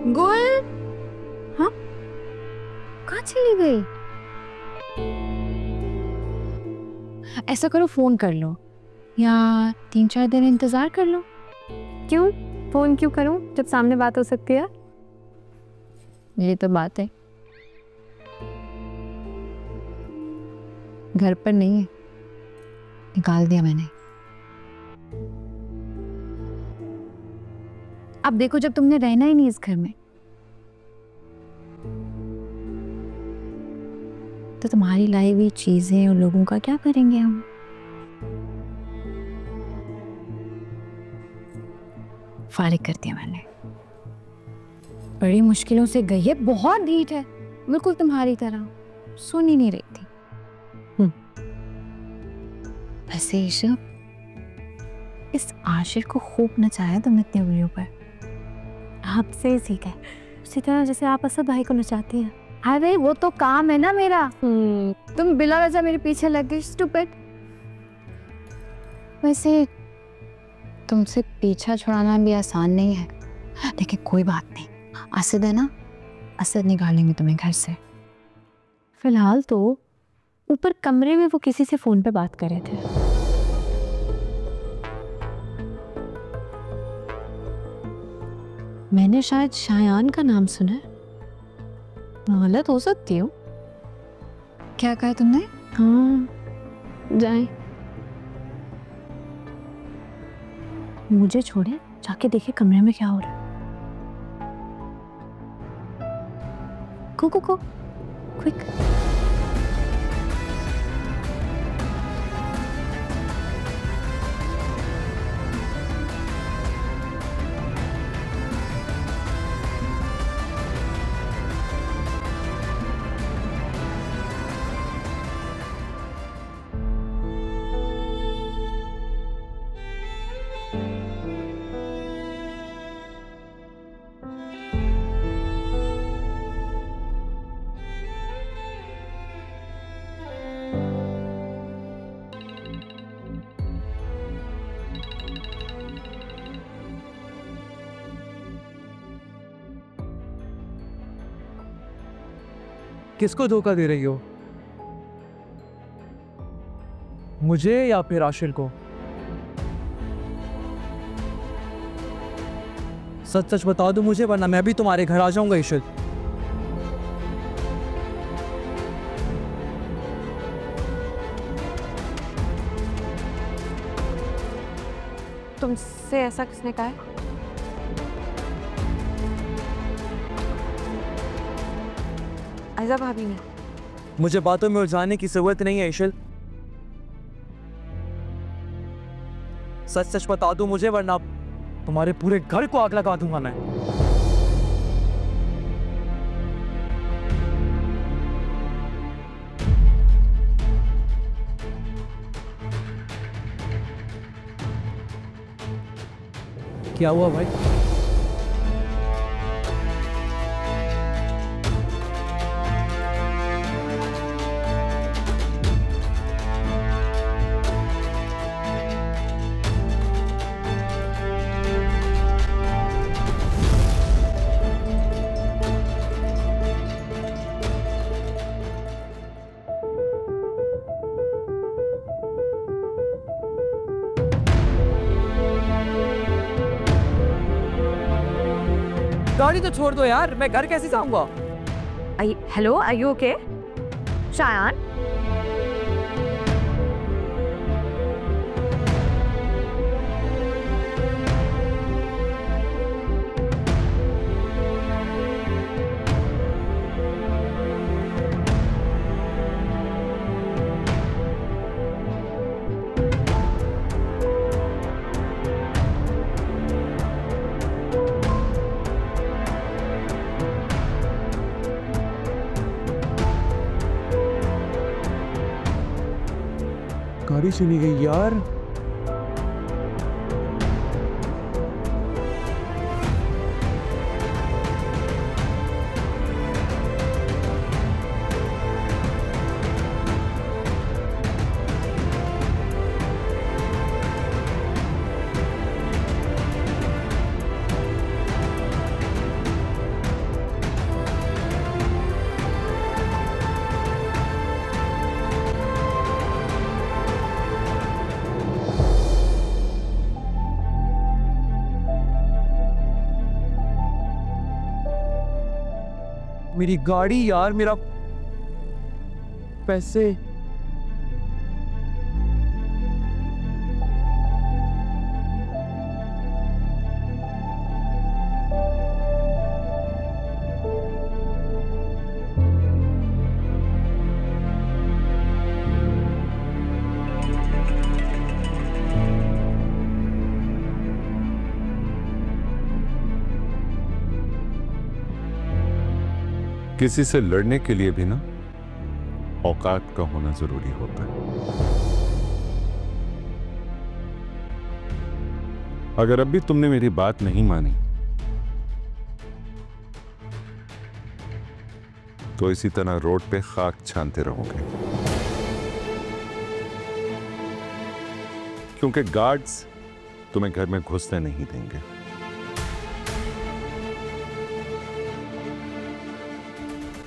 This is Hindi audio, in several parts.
गुल, हाँ कहाँ चली गई? ऐसा करो फोन कर लो या 3-4 दिन इंतजार कर लो। क्यों फोन क्यों करूं जब सामने बात हो सकती है? ये तो बात है, घर पर नहीं है, निकाल दिया मैंने। अब देखो जब तुमने रहना ही नहीं इस घर में तो तुम्हारी लाई हुई चीजें और लोगों का क्या करेंगे हम? फारिग कर दिया मैंने। बड़ी मुश्किलों से गई है, बहुत ढीठ है, बिल्कुल तुम्हारी तरह, सुन ही नहीं रही थी। वैसे ईशा, इस आशिर को खूब नचाया तुमने इतनी उंगलियों पर। आपसे ही सीखा है, उसी तरह जैसे आप असद भाई को नचाती हैं। अरे वो तो काम है ना मेरा। तुम बिला वजह मेरे पीछे लग गई, स्टूपिड। वैसे तुमसे पीछा छुड़ाना भी आसान नहीं है, लेकिन कोई बात नहीं, असद है ना, असद निकालेंगे तुम्हें घर से। फिलहाल तो ऊपर कमरे में वो किसी से फोन पे बात कर रहे थे। मैंने शायद शायान का नाम सुना है, गलत हो सकती हूँ। क्या कहा तुमने? हाँ जाए, मुझे छोड़े, जाके देखे कमरे में क्या हो रहा है। को क्विक। किसको धोखा दे रही हो, मुझे या फिर आशिर को? सच सच बता दो मुझे, वरना मैं भी तुम्हारे घर आ जाऊंगा ईशित। तुमसे ऐसा किसने कहा है? आयजा भाभी ने। मुझे बातों में उलझाने की जरूरत नहीं है ईशित, सच सच बता दो मुझे, वरना तुम्हारे पूरे घर को आग लगा दूंगा मैं। क्या हुआ भाई? गाड़ी तो छोड़ दो यार, मैं घर कैसे जाऊंगा? Hello, are you okay? Shayan, गाड़ी चली गई यार। मेरी गाड़ी यार, मेरा पैसे। किसी से लड़ने के लिए भी ना औकात का होना जरूरी होता है। अगर अब भी तुमने मेरी बात नहीं मानी तो इसी तरह रोड पे खाक छानते रहोगे, क्योंकि गार्ड्स तुम्हें घर में घुसने नहीं देंगे।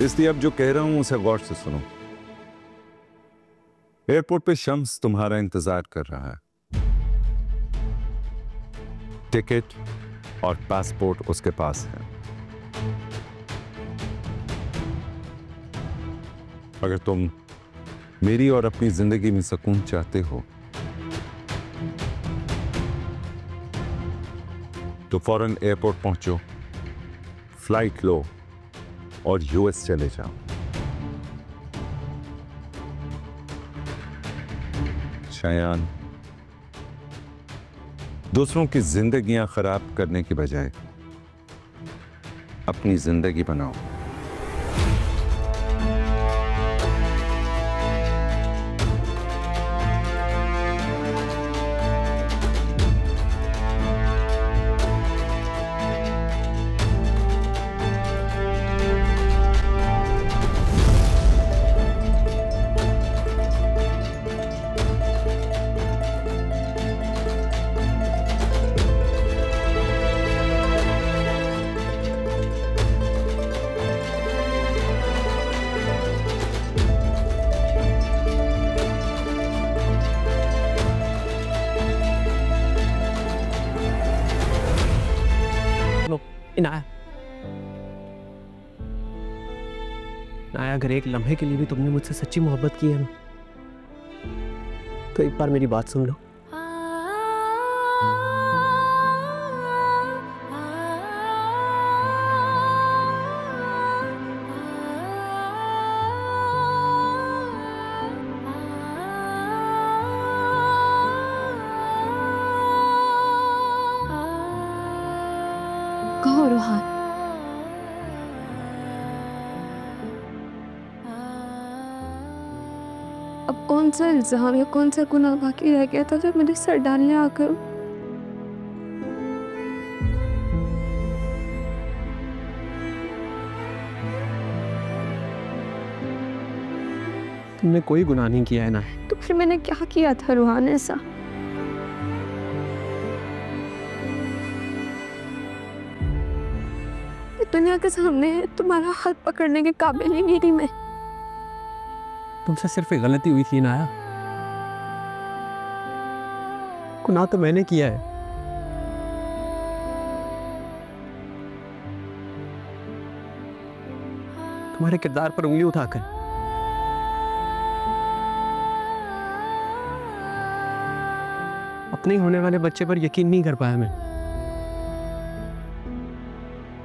इसलिए अब जो कह रहा हूं उसे गौर से सुनो। एयरपोर्ट पे शम्स तुम्हारा इंतजार कर रहा है। टिकट और पासपोर्ट उसके पास है। अगर तुम मेरी और अपनी जिंदगी में सुकून चाहते हो तो फौरन एयरपोर्ट पहुंचो, फ्लाइट लो और यूएस चले जाओ। शयान, दूसरों की जिंदगियां खराब करने की बजाय अपनी जिंदगी बनाओ। नाया, अगर एक लम्हे के लिए भी तुमने मुझसे सच्ची मोहब्बत की है ना, तो एक बार मेरी बात सुन लो। कहो रोहान, अब कौन सा इल्जाम या कौन सा गुनाह बाकी रह गया था जो मेरे सर डालने आकर। तुमने कोई गुनाह नहीं किया है ना। तो फिर मैंने क्या किया था रोहान ऐसा? दुनिया के सामने तुम्हारा हाथ पकड़ने के काबिल ही नहीं थी मैं। तुमसे सिर्फ एक गलती हुई थी नाया, गुनाह तो मैंने किया है। तुम्हारे किरदार पर उंगली उठाकर अपने होने वाले बच्चे पर यकीन नहीं कर पाया मैं।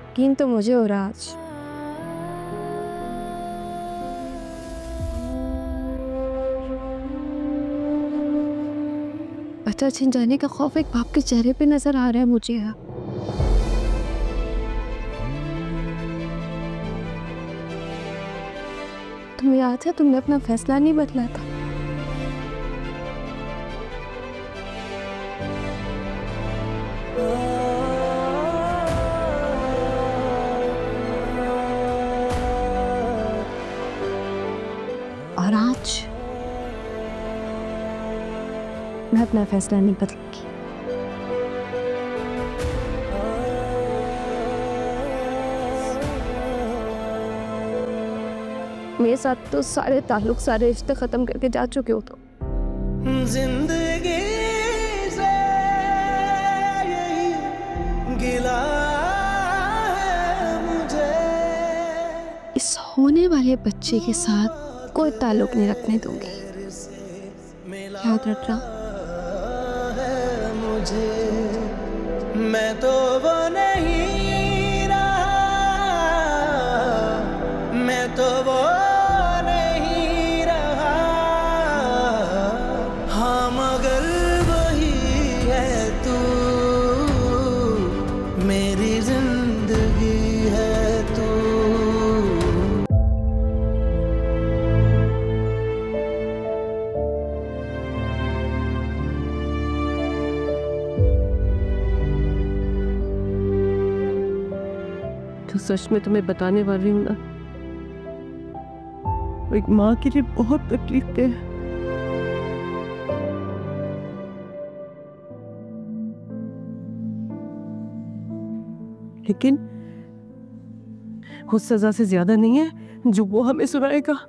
यकीन तो मुझे हो रहा आज। बच्चा छिन जाने का खौफ एक बाप के चेहरे पे नजर आ रहा है मुझे। तुम्हें याद है तुमने अपना फैसला नहीं बदला था। और आज मैं अपना फैसला नहीं बदलूंगी। मेरे साथ तो सारे ताल्लुक, सारे रिश्ते खत्म करके जा चुके हो तो जिंदगी से यही गिला है मुझे। इस होने वाले बच्चे के साथ कोई ताल्लुक नहीं रखने दूंगी, याद रखना। मैं तो वो नहीं रहा, मैं तो वो नहीं रहा, हाँ मगर वही है तू, मेरी जिंदगी है तू। तो सच में तुम्हें बताने वाली हूँ ना, एक माँ के लिए बहुत तकलीफ है। लेकिन उस सजा से ज्यादा नहीं है जो वो हमें सुनाएगा।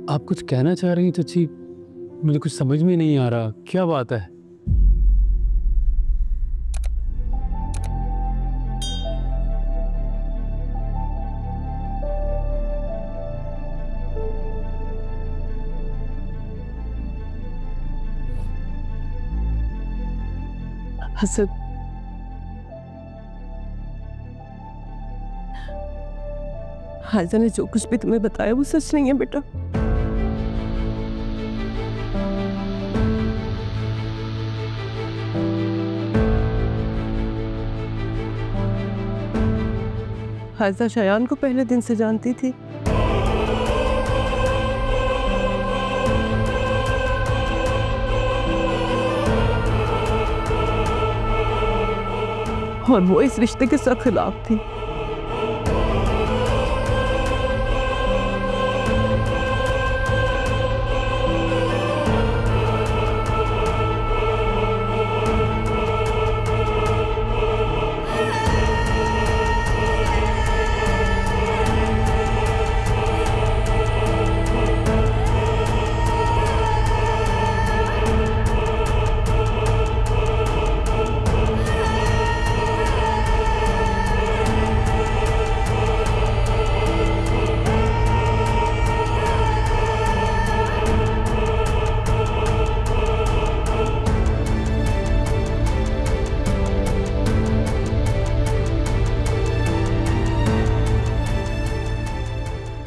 आप कुछ कहना चाह रही हैं चाची? मुझे कुछ समझ में नहीं आ रहा, क्या बात है? हसन, हाइजा ने जो कुछ भी तुम्हें बताया वो सच नहीं है बेटा। हाइजा शयान को पहले दिन से जानती थी। और वो इस रिश्ते के सख्त खिलाफ थी।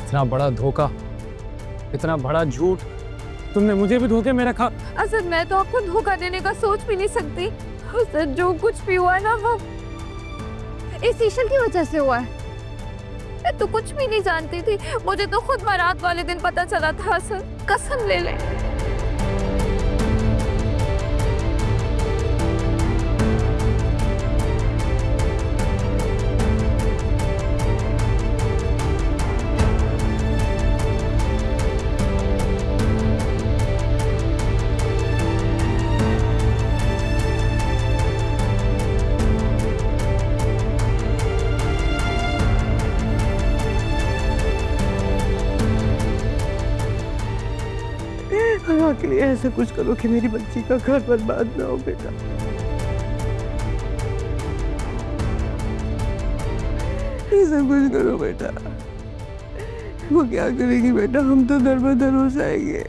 इतना बड़ा धोखा, इतना बड़ा झूठ, तुमने मुझे भी धोखे में रखा। असद, मैं तो आपको धोखा देने का सोच भी नहीं सकती। असद, जो कुछ भी हुआ ना वो इस ईशल की वजह से हुआ है। मैं तो कुछ भी नहीं जानती थी, मुझे तो खुद बारात वाले दिन पता चला था। असद, कसम ले ले। के लिए ऐसा कुछ करो कि मेरी बच्ची का घर बर्बाद ना हो बेटा। ऐसा कुछ करो बेटा। वो क्या करेगी बेटा, हम तो दर बदर हो जाएंगे।